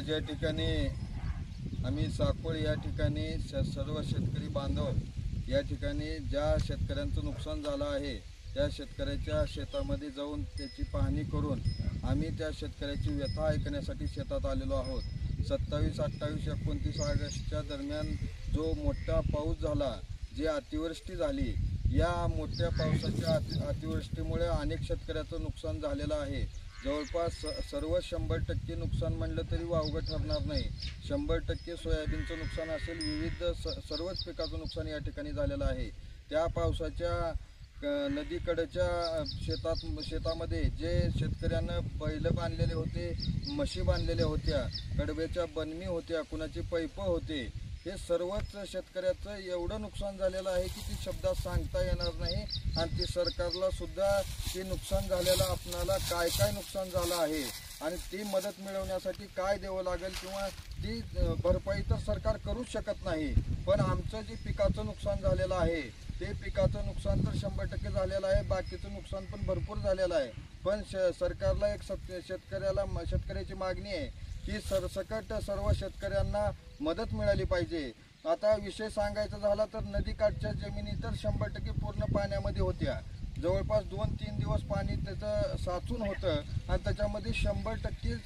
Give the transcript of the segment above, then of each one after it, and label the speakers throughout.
Speaker 1: आज या ठिकाणी आम्ही साकोळ या ठिकाणी सर्व शेतकरी बांधव या ठिकाणी ज्या शेतकऱ्यांचं नुकसान झालं आहे त्या शेतकऱ्याच्या शेतामध्ये जाऊन त्याची पाहणी करून आम्ही त्या शेतकऱ्याची व्यथा ऐकण्यासाठी शेतात आलेलो आहोत। 27, 28, 29 ऑगस्टच्या दरम्यान जो मोठा पाऊस झाला, जी अतिवृष्टी झाली, या मोठ्या पावसाच्या अतिवृष्टीमुळे अनेक शेतकऱ्याचं नुकसान झालेलं आहे। जवळपास सर्व 100% नुकसान म्हणलं तरी वावगं ठरणार नाही। 100% सोयाबीनचं नुकसान असेल, विविध सर्वच पिकाचं नुकसान या ठिकाणी झालेलं आहे। त्या पावसाच्या नदीकडच्या शेतामध्ये जे शेतकऱ्यांना बैल बांधलेले होते, म्हशी बांधलेल्या होत्या, कडब्याच्या बनमी होत्या, कुणाचे पैप होते, हे सर्वच शेतकऱ्याचं एवढं नुकसान झालेलं आहे की ती शब्दात सांगता येणार नाही। आणि ती सरकारला सुद्धा ते नुकसान झालेलं आपणाला काय नुकसान झालं आहे आणि ती मदत मिळवण्यासाठी काय द्यावं लागेल किंवा ती भरपाई तर सरकार करूच शकत नाही। पण आमचं जे पिकाचं नुकसान झालेलं आहे ते पिकाचं नुकसान तर 100% झालेलं आहे, बाकीचं नुकसान पण भरपूर झालेलं आहे। पण सरकारला एक शेतकऱ्याची मागणी आहे की सरसकट सर्व शेतकऱ्यांना मदत मिळाली पाहिजे। आता विषय सांगायचा झाला तर नदीकाठच्या जमिनी तर 100% पूर्ण पाण्यामध्ये होत्या। जवळपास 2-3 दिवस पाणी त्याचं साचून होतं आणि त्याच्यामध्ये 100%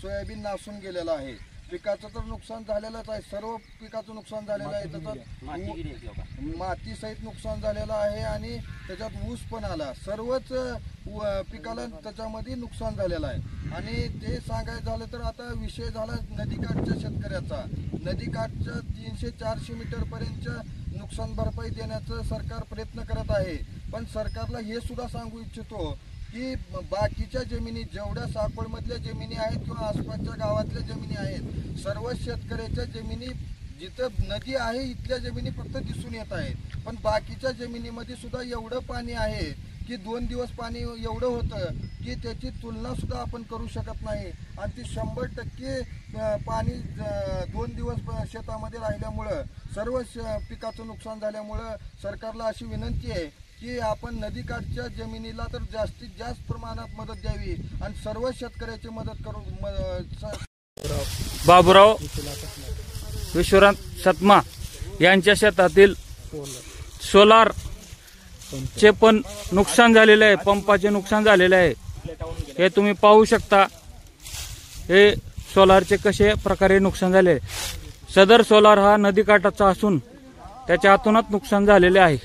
Speaker 1: सोयाबीन नासून गेलेलं आहे। पिकाचं तर नुकसान झालेलंच आहे, सर्व पिकाचं नुकसान झालेलं आहे। त्याच्यात मातीसहित नुकसान झालेलं आहे आणि त्याच्यात ऊस पण आला, सर्वच पिकाला त्याच्यामध्ये नुकसान झालेलं आहे। आणि ते सांगायचं झालं तर आता विषय झाला नदीकाठच्या शेतकऱ्याचा। नदीकाठच्या 300-400 मीटरपर्यंतच्या नुकसान भरपाई देण्याचं सरकार प्रयत्न करत आहे। पण सरकारला हे सुद्धा सांगू इच्छितो की बाकीच्या जमिनी जेवढ्या साकोळमधल्या जमिनी आहेत किंवा आसपासच्या गावातल्या जमिनी आहेत, सर्व शेतकऱ्याच्या जमिनी जिथं नदी आहे इथल्या जमिनी फक्त दिसून येत आहेत। पण बाकीच्या जमिनीमध्ये सुद्धा एवढं पाणी आहे की 2 दिवस पाणी एवढं होतं की त्याची तुलना सुद्धा आपण करू शकत नाही। आणि ती 100% पाणी 2 दिवस शेतामध्ये राहिल्यामुळं सर्व पिकाचं नुकसान झाल्यामुळं सरकारला अशी विनंती आहे की आपण नदीकाठच्या जमिनीला तर जास्तीत जास्त प्रमाणात मदत द्यावी आणि सर्व शेतकऱ्याची मदत करून।
Speaker 2: बाबूराव विश्वनाथ सतमा यांच्या शेतातील सोलार चे पण नुकसान झालेले आहे, पंपाचे नुकसान झालेले आहे। हे तुम्ही पाहू शकता, हे सोलारचे कसे प्रकारे नुकसान झाले। सदर सोलार हा नदीकाठाचा असून त्याच्या हातूनच नुकसान झालेले आहे।